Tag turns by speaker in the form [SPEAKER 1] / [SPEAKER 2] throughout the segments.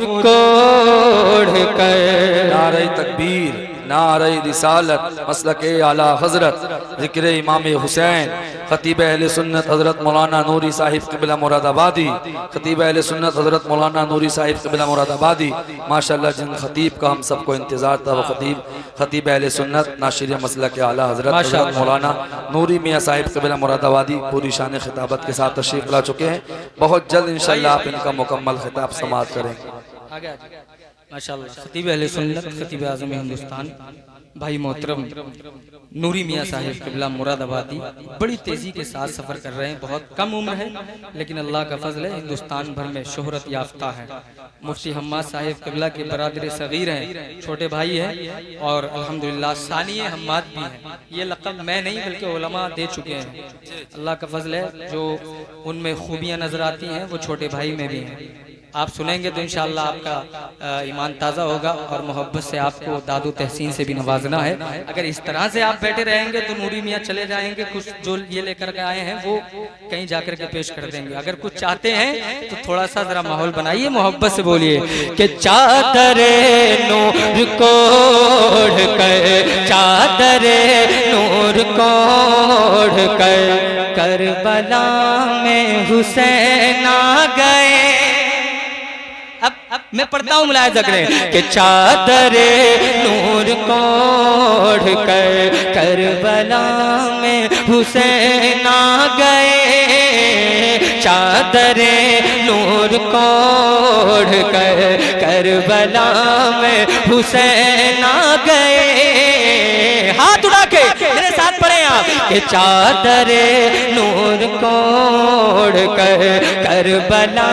[SPEAKER 1] کوڑ کر
[SPEAKER 2] نعرہ تکبیر، نعرہ رسالت، مسلک اعلی حضرت، ذکر امام حسین، خطیب اہل سنت حضرت مولانا نوری صاحب قبلہ مراد آبادی، خطیب اہل سنت حضرت مولانا نوری صاحب قبلہ مراد آبادی، ماشاءاللہ جن خطیب کا ہم سب کو انتظار تھا وہ خطیب اہل سنت ناشر مسلک اعلی حضرت مولانا نوری میاں صاحب قبلہ مراد آبادی پوری شان خطابت کے ساتھ تشریف لا چکے ہیں۔ بہت جلد انشاءاللہ آپ ان کا مکمل خطاب سماعت کریں گے۔
[SPEAKER 1] ماشاءاللہ خطیب اہل سنت، خطیب اعظم ہندوستان بھائی محترم نوری میاں صاحب قبلہ مراد آبادی بڑی تیزی کے ساتھ سفر کر رہے ہیں۔ بہت کم عمر ہے لیکن اللہ کا فضل ہے، ہندوستان بھر میں شہرت یافتہ ہے۔ مفتی حماد صاحب قبلہ کے برادر صغیر ہیں، چھوٹے بھائی ہیں، اور الحمدللہ ثانی حماد بھی ہیں۔ یہ لقب میں نہیں بلکہ علماء دے چکے ہیں۔ اللہ کا فضل ہے، جو ان میں خوبیاں نظر آتی ہیں وہ چھوٹے بھائی میں بھی ہیں۔ آپ سنیں گے تو انشاءاللہ آپ کا ایمان تازہ ہوگا، اور محبت سے آپ کو داد و تحسین سے بھی نوازنا ہے۔ اگر اس طرح سے آپ بیٹھے رہیں گے تو نوری میاں چلے جائیں گے، کچھ جو یہ لے کر کے آئے ہیں وہ کہیں جا کر کے پیش کر دیں گے۔ اگر کچھ چاہتے ہیں تو تھوڑا سا ذرا ماحول بنائیے، محبت سے بولیے کہ چادر نور کوڑ کر، چادر نور کوڑ کر، کربلا میں حسین آ گئے۔ اب میں پڑھتا ہوں، ملاحظہ کریں کہ چادر نور کوڑ کر، کربلا میں حسین آ گئے۔ چادر نور کوڑ کر، کربلا میں حسین آ گئے۔ ہاتھ اٹھا کے میرے ساتھ پڑھیں آپ کہ چادر نور کوڑ کر، کربلا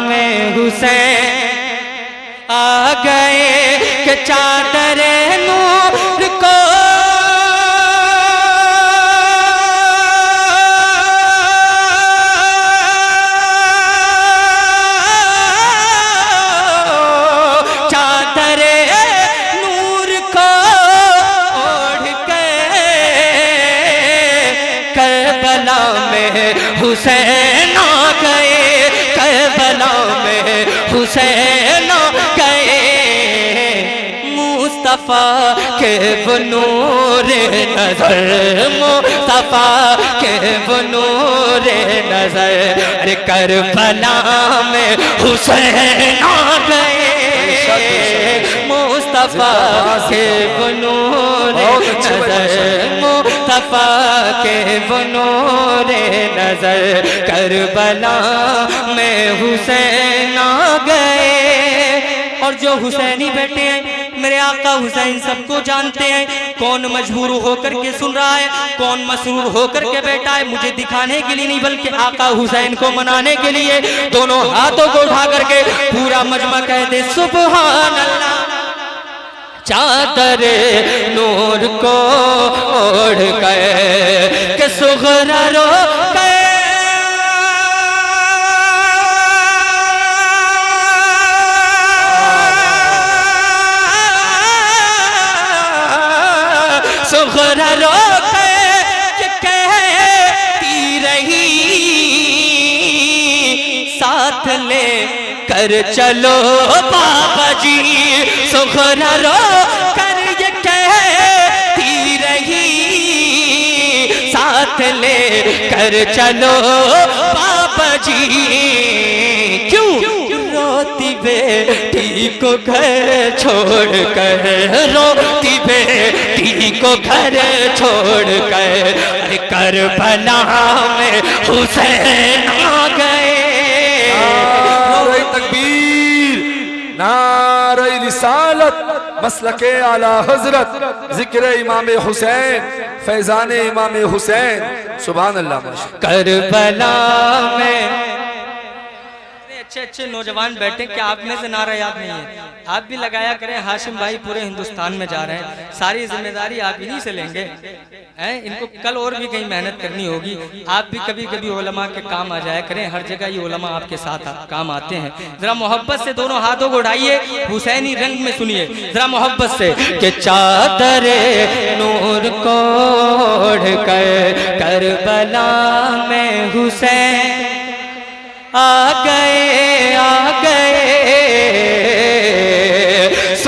[SPEAKER 1] میں حسین آ گئے۔ کہ چادر نور کو چادر نور کو اوڑھ کے کربلا میں حسین آ گئے، کربلا میں حسین آ گئے۔ مصطفیٰ کے وہ نور نظر، مصطفیٰ کے وہ نور نظر، ارے کربلا میں حسین آ گئے۔ مصطفیٰ کے وہ نور نظر، مصطفیٰ کے وہ نور نظر، کربلا میں حسین آ گئے۔ اور جو حسینی بیٹھے ہیں میرے آقا حسین سب کو جانتے ہیں، کون مجبور ہو کر کے سن رہا ہے، کون مسرور ہو کر کے بیٹھا ہے، مجھے دکھانے کے لیے نہیں بلکہ آقا حسین کو منانے کے لیے دونوں ہاتھوں کو اٹھا کر کے پورا مجمع کہتے سبحان اللہ۔ چادر نور کو اوڑھ کر کہ صغرا رو کر، صغرا رو کر کہتی رہی ساتھ لے کر چلو بابا جی۔ صغرا رو کر یہ کہتی رہی ساتھ لے کر چلو بابا جی۔ کیوں روتی بیٹی کو گھر چھوڑ کر، روتی بیٹی کو گھر چھوڑ کر، کربلا میں حسین آ گئے۔
[SPEAKER 2] نعرہ تکبیر، نعرہ رسالت، مسلک اعلی حضرت، ذکر امام حسین، فیضان امام حسین، سبحان اللہ۔
[SPEAKER 1] کربلا میں اچھے اچھے نوجوان بیٹھے، کیا آپ میں سے نعرہ یاد نہیں ہے؟ آپ بھی لگایا کریں، ہاشم بھائی پورے ہندوستان میں جا رہے ہیں، ساری ذمہ داری آپ ہی سے لیں گے۔ ان کو کل اور بھی کہیں محنت کرنی ہوگی، آپ بھی کبھی کبھی علماء کے کام آ جایا کریں، ہر جگہ یہ علماء آپ کے ساتھ کام آتے ہیں۔ ذرا محبت سے دونوں ہاتھوں کو اٹھائیے، حسینی رنگ میں سنیے ذرا محبت سے کہ چادر نور کو اوڑھ کر، کربلا میں حسین آ گئے، آ گئے۔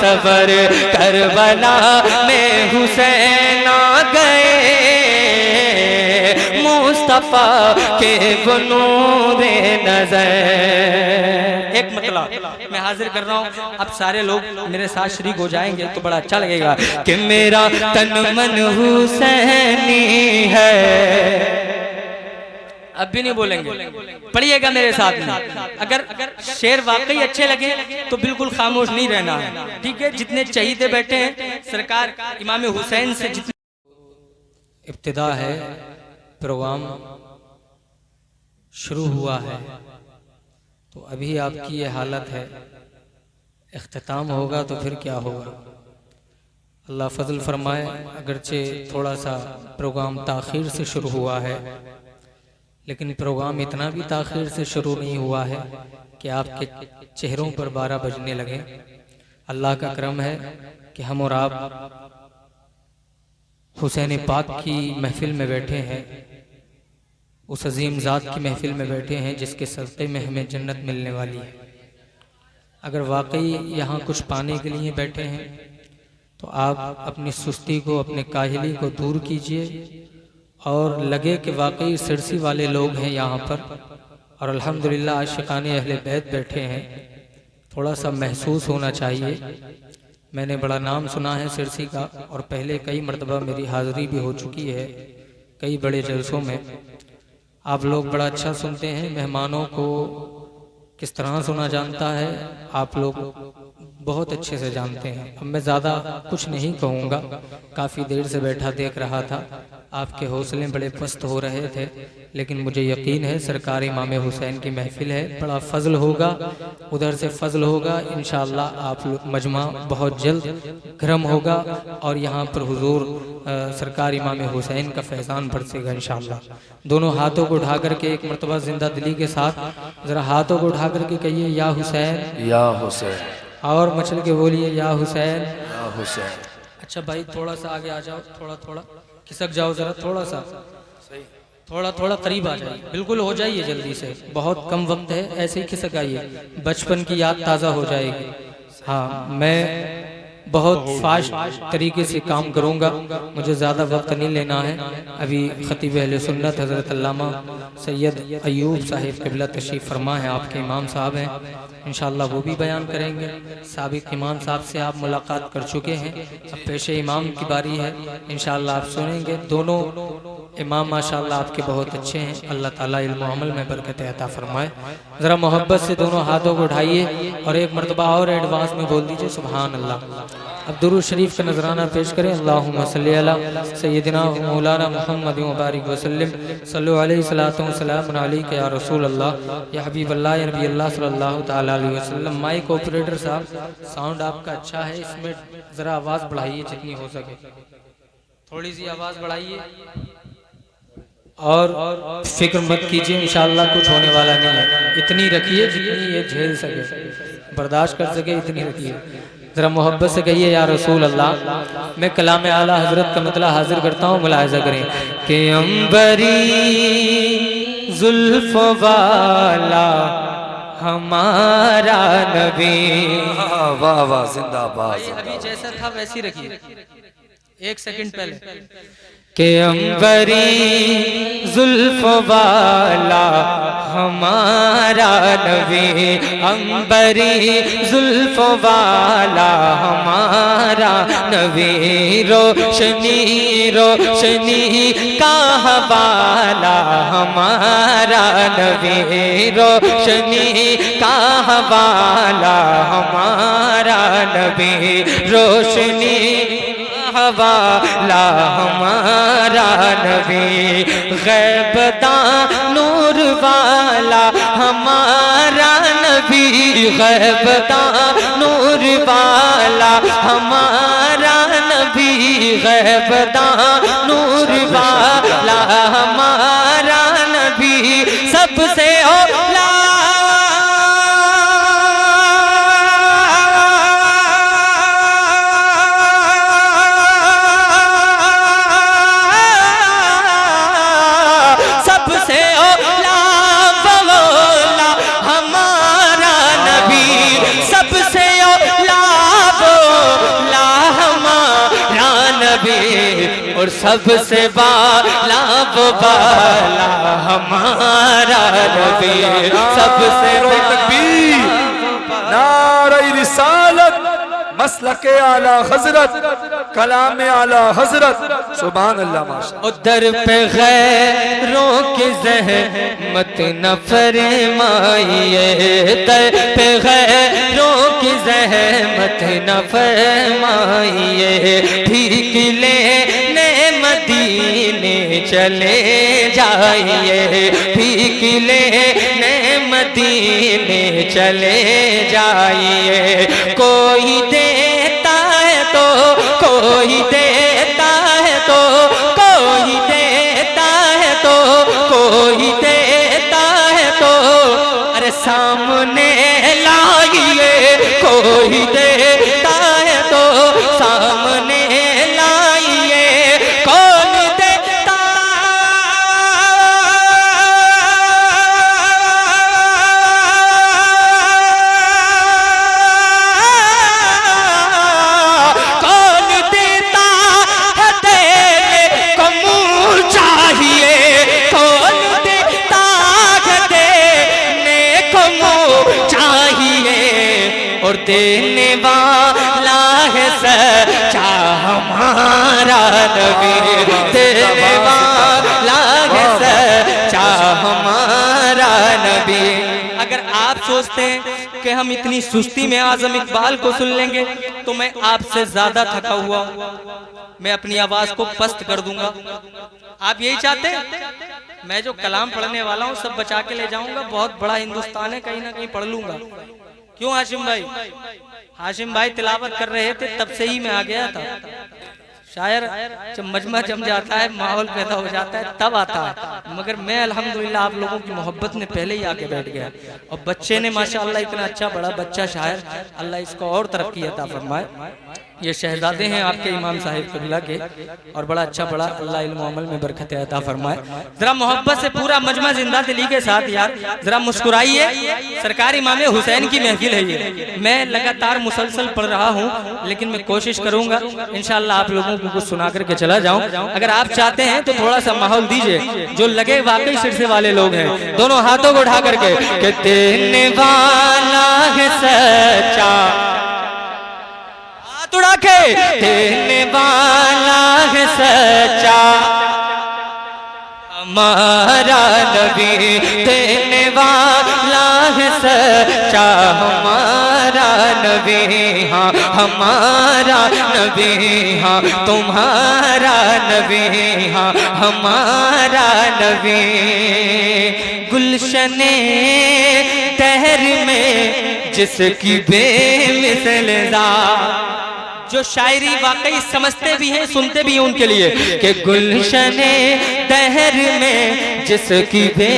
[SPEAKER 1] سفر کربلا میں حسین آ گئے مصطفیٰ کے نور نظر. ایک مطلب میں حاضر کر رہا ہوں، اب سارے لوگ میرے ساتھ شریک ہو جائیں گے تو بڑا اچھا لگے گا کہ میرا تن من حسینی ہے. اب بھی نہیں بولیں گے، پڑھیے گا میرے ساتھ میں. اگر شعر واقعی اچھے لگے تو بالکل خاموش نہیں رہنا ہے، ٹھیک ہے؟ جتنے چہیتے بیٹھے ہیں سرکار امام حسین سے ابتدا ہے، پروگرام شروع ہوا ہے تو ابھی آپ کی یہ حالت ہے، اختتام ہوگا تو پھر کیا ہوگا؟ اللہ فضل فرمائے. اگرچہ تھوڑا سا پروگرام تاخیر سے شروع ہوا ہے لیکن پروگرام اتنا بھی تاخیر سے شروع نہیں ہوا ہے کہ آپ کے چہروں پر 12 بجنے لگیں. اللہ کا کرم ہے کہ ہم اور آپ حسین پاک کی محفل میں بیٹھے ہیں، اس عظیم ذات کی محفل میں بیٹھے ہیں جس کے صدقے میں ہمیں جنت ملنے والی ہے. اگر واقعی یہاں کچھ پانے کے لیے بیٹھے ہیں تو آپ اپنی سستی کو، اپنے کاہلی کو دور کیجئے اور لگے کہ واقعی سرسی والے لوگ ہیں یہاں پر اور الحمدللہ عاشقان اہل بیت بیٹھے ہیں. تھوڑا سا محسوس ہونا چاہیے. میں نے بڑا نام سنا ہے سرسی کا اور پہلے کئی مرتبہ میری حاضری بھی ہو چکی ہے کئی بڑے جلسوں میں. آپ لوگ بڑا اچھا سنتے ہیں، مہمانوں کو کس طرح سنا جانتا ہے آپ لوگ بہت اچھے سے جانتے ہیں. اب میں زیادہ کچھ نہیں کہوں گا، کافی دیر سے بیٹھا دیکھ رہا تھا، آپ کے حوصلے بڑے پست ہو رہے تھے، لیکن مجھے یقین ہے سرکار امام حسین کی محفل ہے، بڑا فضل ہوگا، ادھر سے فضل ہوگا انشاءاللہ. آپ مجمع بہت جلد گرم ہوگا اور یہاں پر حضور سرکار امام حسین کا فیضان برسے گا انشاءاللہ. دونوں ہاتھوں کو اٹھا کر کے ایک مرتبہ زندہ دلی کے ساتھ ذرا ہاتھوں کو اٹھا کر کے کہیے یا حسین،
[SPEAKER 2] یا حسین،
[SPEAKER 1] اور مچل کے بولیے یا حسین،
[SPEAKER 2] یا حسین.
[SPEAKER 1] اچھا بھائی تھوڑا سا آگے آ جاؤ، تھوڑا کھسک جاؤ ذرا، تھوڑا قریب آ جائیے، بالکل ہو جائیے جلدی سے، بہت کم وقت ہے، ایسے ہی کھسک آئیے، بچپن کی یاد تازہ ہو جائے گی. ہاں میں بہت فاسٹ طریقے سے کام کروں گا، مجھے زیادہ وقت نہیں لینا ہے. ابھی خطیب اہل سنت حضرت علامہ سید ایوب صاحب قبلہ تشریف فرما ہے، آپ کے امام صاحب ہیں، انشاءاللہ وہ بھی بیان کریں گے. سابق امام صاحب سے آپ ملاقات کر چکے ہیں، اب پیش امام کی باری ہے، انشاءاللہ آپ سنیں گے. دونوں امام ماشاءاللہ آپ کے بہت اچھے ہیں، اللہ تعالیٰ علم و عمل میں برکت عطا فرمائے. ذرا محبت سے دونوں ہاتھوں کو اٹھائیے اور ایک مرتبہ اور ایڈوانس میں بول دیجئے سبحان اللہ. اب درود شریف کا نذرانہ پیش کریں. اللہم صلی علی سیدنا مولانا محمد مبارک وسلم، صلو علیہ الصلوۃ والسلام علیک یا رسول اللہ یا حبیب اللہ یا نبی اللہ صلی اللہ تعالی علیہ وسلم. مائک آپریٹر صاحب ساؤنڈ آپ کا اچھا ہے، اس میں ذرا آواز بڑھائیے جتنی ہو سکے، تھوڑی سی آواز بڑھائیے اور فکر مت کیجئے انشاءاللہ کچھ ہونے والا نہیں ہے. اتنی رکھیے جتنی یہ جھیل سکے، برداشت کر سکے، اتنی رکھیے. ذرا محبت سے کہیے یا رسول اللہ. میں کلام اعلیٰ حضرت کا مطلع حاضر کرتا ہوں، ملاحظہ کریں کہ عنبری زلف والا ہمارا نبی.
[SPEAKER 2] واہ واہ، زندہ باد.
[SPEAKER 1] ابھی جیسا تھا ویسی رکھیے، ایک سیکنڈ پہلے کہ عنبری زلف والا ہمارا نبی، عنبری زلف والا ہمارا نبی، روشنی روشنی کا حوالہ ہمارا نبی، روشنی کا حوالہ ہمارا نبی، روشنی حوالہ ہمارا نبی، غیب داں نور والا ہمارا نبی، غیب داں نور والا ہمارا نبی، غیب داں نور والا ہمارا نبی، سب سے اولا نبی اور سب سے بالا وہ بالا ہمارا نبی سب سے
[SPEAKER 2] تکبیر نعرہ رسالت مسلک اعلی حضرت کلام اعلی حضرت سبحان اللہ ماشاءاللہ
[SPEAKER 1] ادھر پہ غیروں کی زحمت نہ فرمائیے در پہ غیروں کی زحمت نہ فرمائیے ٹھیک لینے مدینے چلے جائیے ٹھیک لینے مدینے چلے جائیے کوئی دیتا ہے تو کوئی دیتا ہے تو کوئی دیتا ہے تو کوئی دیتا ہے تو ارے سامنے لائیے کوئی دیتا ہے تو سامنے لائیے کون دیتا کون دیتا ہے دینے کو منہ چاہیے کون دیتا ہے دینے کو منہ چاہیے اور دینے والا ہے سچا ہمارا نبی دینے والا ہے سچا ہمارا نبی اگر آپ سوچتے ہیں کہ ہم اتنی سستی میں اعظم اقبال کو سن لیں گے تو میں آپ سے زیادہ تھکا ہوا ہوں میں اپنی آواز کو پست کر دوں گا آپ یہی چاہتے ہیں میں جو کلام پڑھنے والا ہوں سب بچا کے لے جاؤں گا بہت بڑا ہندوستان ہے کہیں نہ کہیں پڑھ لوں گا کیوں ہاشم بھائی ہاشم بھائی تلاوت کر رہے تھے تب سے ہی میں آ گیا تھا شاعر جب مجمع جم جاتا ہے ماحول پیدا ہو جاتا ہے تب آتا ہے مگر میں الحمدللہ آپ لوگوں کی محبت نے پہلے ہی آکے بیٹھ گیا اور بچے نے ماشاءاللہ اتنا اچھا بڑا بچہ شاعر اللہ اس کو اور ترقی عطا فرمائے یہ شہزادے ہیں آپ کے امام صاحب قبلہ کے اور بڑا اچھا بڑا اللہ علم و عمل میں برکت عطا فرمائے ذرا محبت سے پورا مجمع زندہ دلی کے ساتھ یار ذرا مسکرائیے سرکار امام حسین کی محفل ہے یہ میں لگاتار مسلسل پڑھ رہا ہوں لیکن میں کوشش کروں گا انشاءاللہ آپ لوگوں کو کچھ سنا کر کے چلا جاؤں اگر آپ چاہتے ہیں تو تھوڑا سا ماحول دیجئے جو لگے واقعی سرسے والے لوگ ہیں دونوں ہاتھوں کو اٹھا کر کے کہ دینے والا ہے سچا اڑا کے دینے والا ہے سچا ہمارا نبی دینے والا ہے سچا ہمارا نبی ہاں ہمارا نبی ہاں تمہارا نبی ہاں ہمارا نبی گلشن تہر میں جس کی بے مثل ذات جو شاعری واقعی سمجھتے بھی ہیں سنتے بھی ہیں ان کے لیے کہ گلشن دہر میں جس کی بے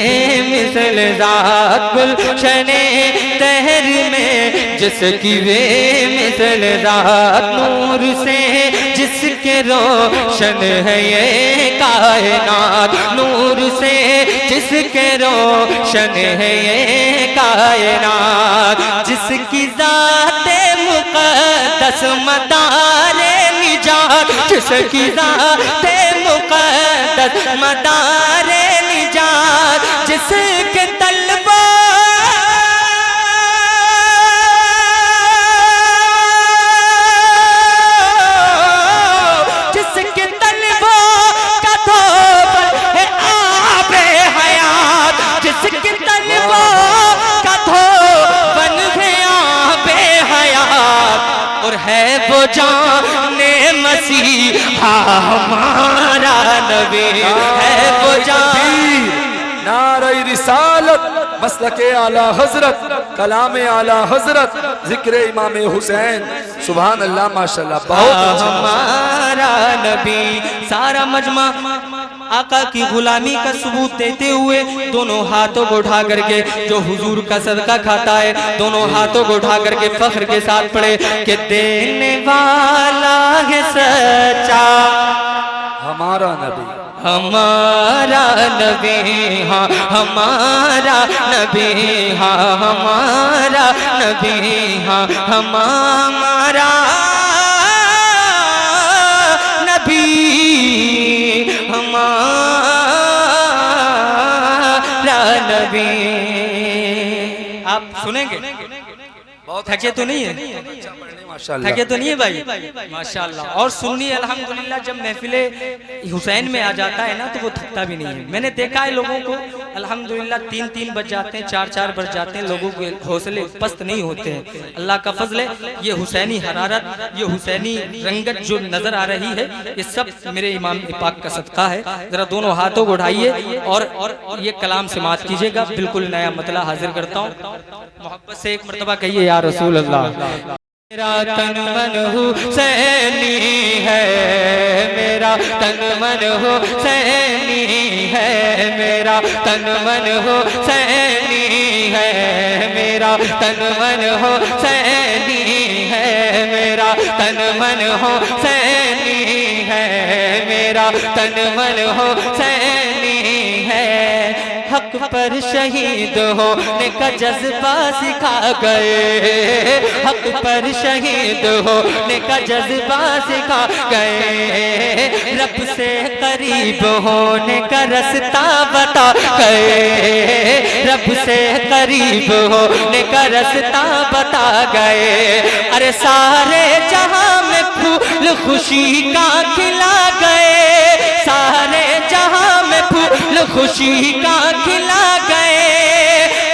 [SPEAKER 1] مثل ذات گلشن دہر میں جس کی بے مثل ذات نور سے جس کے روشن ہے یہ کائنات نور سے جس کے روشن ہے یہ کائنات جس کی ذات مقدس مدار نجات جس کی ذات مقدس مدار نجات جس کے طلبہ جس کے طلبہ کا دھوبل ہے آب حیات جس کے طلبہ کا دھوبل ہے آب حیات اور ہے وہ جان مسیحا ہمارا نبی ہے وہ جان
[SPEAKER 2] نعرہ رسالت مسلک اعلی حضرت کلام اعلی حضرت ذکر امام حسین سبحان اللہ ماشاءاللہ بہت
[SPEAKER 1] ہمارا نبی سارا مجمع آقا کی غلامی کا ثبوت دیتے ہوئے دونوں ہاتھوں کو اٹھا کر کے جو حضور کا صدقہ کھاتا ہے دونوں ہاتھوں کو اٹھا کر کے فخر کے ساتھ پڑھے کہ دینے والا ہے سچا
[SPEAKER 2] ہمارا نبی
[SPEAKER 1] ہمارا نبی ہاں ہمارا نبی ہاں ہمارا نبی ہاں ہمارا نبی سنیں گے؟ تھکے تو نہیں ہے؟
[SPEAKER 2] ماشاءاللہ
[SPEAKER 1] تھکے تو نہیں ہے بھائی؟ ماشاءاللہ. اور سنی الحمدللہ جب محفل حسین میں آ جاتا ہے نا تو وہ تھکتا بھی نہیں ہے. میں نے دیکھا ہے لوگوں کو الحمدللہ 3 بج جاتے ہیں، 4 بج جاتے ہیں، لوگوں کے حوصلے پست نہیں ہوتے ہیں. اللہ کا فضل ہے. یہ حسینی حرارت، یہ حسینی رنگت جو نظر آ رہی ہے، یہ سب میرے امام پاک کا صدقہ ہے. ذرا دونوں ہاتھوں کو اٹھائیے اور یہ کلام سماعت کیجئے گا. بالکل نیا مطلع حاضر کرتا ہوں. محبت سے ایک مرتبہ کہیے یا رسول اللہ. میرا تن من حسینی ہے، میرا تن من حسینی ہے، میرا تن من حسینی ہے، میرا تن من حسینی ہے، میرا تن من حسینی ہے، میرا تن من حسینی ہے. حق پر شہید ہونے کا جذبہ سکھا گئے، حق پر شہید ہونے کا جذبہ سکھا گئے، رب سے قریب ہونے کا رستہ بتا گئے، رب سے قریب ہونے کا رستہ بتا گئے. ارے سارے جہاں میں پھول خوشی کا کھلا گئے، سارے جہاں میں پھول خوشی کا کھلا گئے.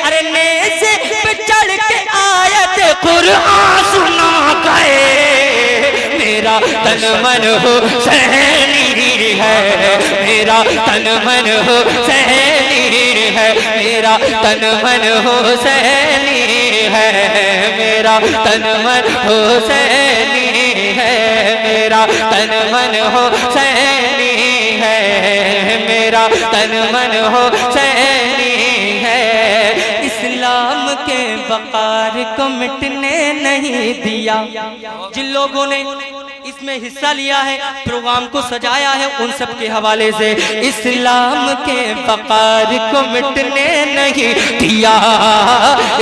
[SPEAKER 1] ارے نیزے پہ چڑھ کے آیت قرآن سنا گئے. میرا تن من حسینی ہے، میرا تن من حسینی ہے، میرا تن من حسینی ہے، میرا تن من حسینی ہے، میرا تن من حسینی ہے، میرا تن من حسینی ہے. اسلام کے وقار کو مٹنے نہیں دیا. جن لوگوں نے اس میں حصہ لیا ہے، پروگرام کو سجایا ہے، ان سب کے حوالے سے اسلام کے وقار کو مٹنے نہیں دیا،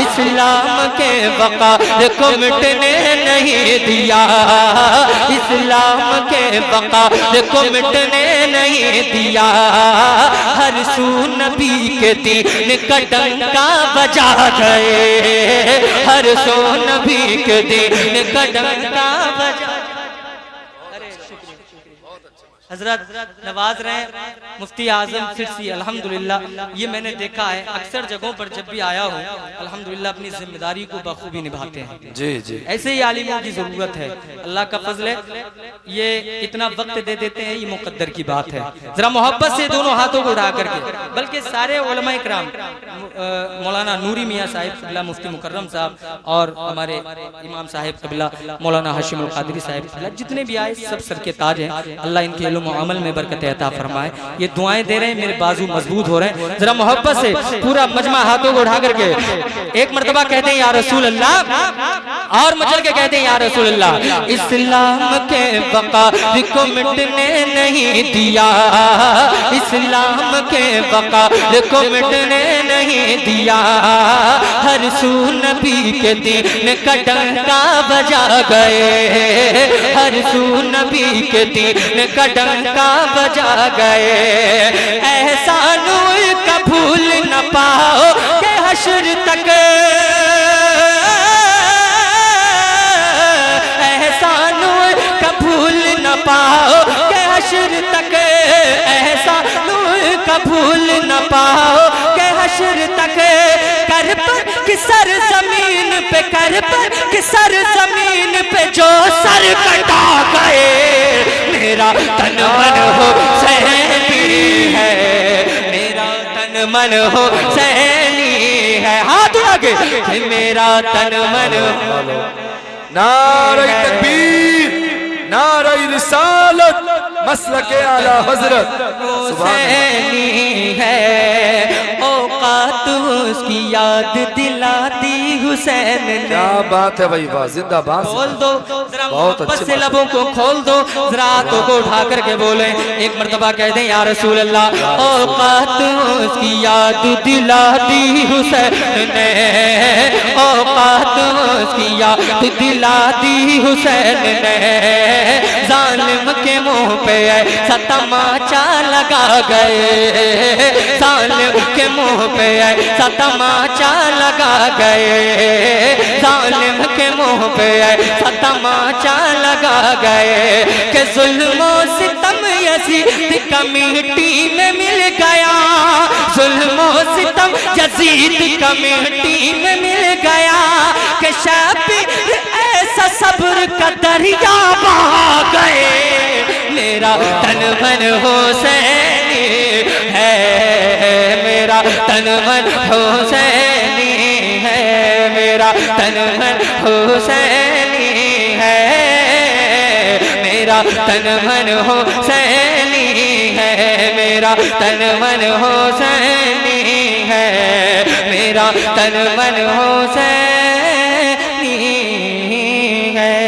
[SPEAKER 1] اسلام کے وقار کو مٹنے نہیں دیا، اسلام کے وقار کو مٹنے نہیں دیا. ہر سو نبی کے دین کا ڈنکا بجا گئے، ہر سو نبی کے دین کا ڈنکا بجا. حضرت نواز رہے ہیں مفتی اعظم سرسی الحمدللہ. یہ میں نے دیکھا ہے اکثر جگہوں پر جب بھی آیا ہوں الحمدللہ اپنی ذمہ داری کو بخوبی نبھاتے ہیں.
[SPEAKER 2] جی جی
[SPEAKER 1] ایسے ہی عالموں کی ضرورت ہے. اللہ کا فضل ہے یہ اتنا وقت دے دیتے ہیں، یہ مقدر کی بات ہے. ذرا محبت سے دونوں ہاتھوں کو اٹھا کر کے بلکہ سارے علماء اکرام، مولانا نوری میاں صاحب قبلہ مفتی مکرم صاحب اور ہمارے امام صاحب قبلہ مولانا ہاشم القادری صاحب قبلہ، جتنے بھی آئے سب سر کے تاج ہیں. اللہ ان کے علم و عمل میں برکت عطا فرمائے. یہ دعائیں دے رہے ہیں، میرے بازو مضبوط ہو رہے ہیں. ذرا محبت سے پورا مجمع ہاتھوں کو اٹھا کر کے ایک مرتبہ کہتے ہیں یا رسول اللہ، اور مچل کے کہتے ہیں یا رسول اللہ. اسلام کے وقار کو مٹنے نہیں دیا، اسلام کے وقار کو مٹنے نہیں دیا. ہر سو نبی کے دین کا ڈنکا بجا گئے، ہر سو نبی کے دین کا ڈنکا بجا گئے. احسان کا بھول نہ پاؤ کہ حشر تک، احسان کا بھول نہ پاؤ کہ حشر تک، احسان کا بھول نہ پاؤ کہ حشر تک. کربلا کی سرزمین پہ، کربلا کی سرزمین پہ جو سر کٹا گئے، میرا تن من حسینی ہے، میرا تن من حسینی ہے. ہاتھ آگے. میرا تن من.
[SPEAKER 2] نعرہ تکبیر، نعرہ رسالت، مسلک اعلی حضرت
[SPEAKER 1] حسینی ہے. اوقات اس کی یاد دلاتی حسین نے.
[SPEAKER 2] کیا بات ہے بھائی، واہ زندہ باد.
[SPEAKER 1] کھول دو ذرا
[SPEAKER 2] بہت
[SPEAKER 1] محبت
[SPEAKER 2] اچھی
[SPEAKER 1] سے لبوں کو کھول دو. ذرا ہاتھوں کو اٹھا کر کے بولیں ایک مرتبہ کہہ دیں یا رسول اللہ. اوقات اس کی یاد دلاتی حسین نے، اوقات اس کی یاد دلاتی حسین نے. ظالم کے منہ پہ پہ ایسا تماچا لگا گئے، ظالم کے منہ پہ ایسا تماچا لگا گئے، ظالم کے منہ پہ ایسا تماچا لگا گئے کہ ظلم و ستم یزید کا مٹی میں مل گیا، ظلم و ستم یزید کا مٹی میں مل گیا کہ شبیر ایسا صبر کا دریا بہا گئے، میرا تن من حسینی ہے، میرا تن من حسینی ہے، میرا تن من حسینی ہے، میرا تن من حسینی ہے، میرا تن من حسینی ہے، میرا تن من حسینی ہے۔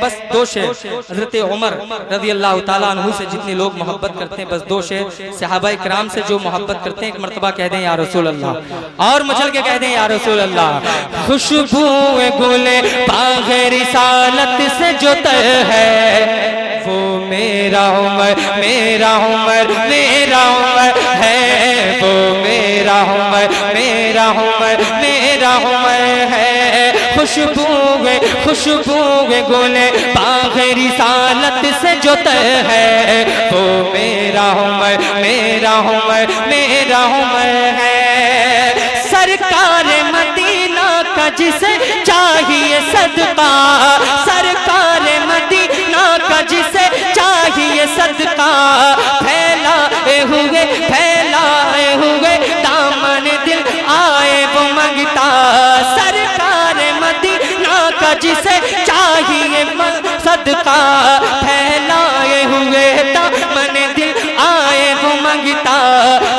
[SPEAKER 1] بس دو شعر حضرت عمر رضی اللہ تعالیٰ عنہ سے جتنے لوگ محبت کرتے ہیں، بس دو شعر صحابہ کرام سے جو محبت کرتے ہیں، ایک مرتبہ کہہ دیں یا رسول اللہ، اور مچل کے کہہ دیں یا رسول اللہ۔ خوشبو گل باغ رسالت سے جو تر ہے، وہ میرا عمر، میرا عمر، میرا عمر ہے، وہ میرا عمر، میرا عمر، میرا عمر ہے۔ خوشبو گل باغ رسالت سے جو تر ہے، وہ میرا عمر، میرا عمر، میرا عمر ہے۔ سرکار مدینہ کا جسے چاہیے صدقہ، سرکار مدینہ کا جسے چاہیے صدقہ، پھیلائے ہوئے دامن دل آئے وہ منگتا، سرکار مدینہ کا جسے چاہیے صدقہ، پھیلائے ہوئے دامن دل آئے وہ منگتا،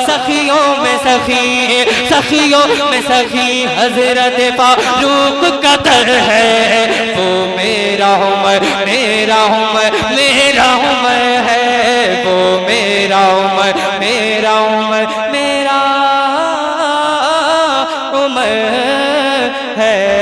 [SPEAKER 1] سخیوں میں سخی، سخیوں میں سخی حضرت فاروق کا در ہے، وہ میرا عمر، میرا عمر، میرا عمر ہے، وہ میرا عمر، میرا عمر، میرا عمر ہے۔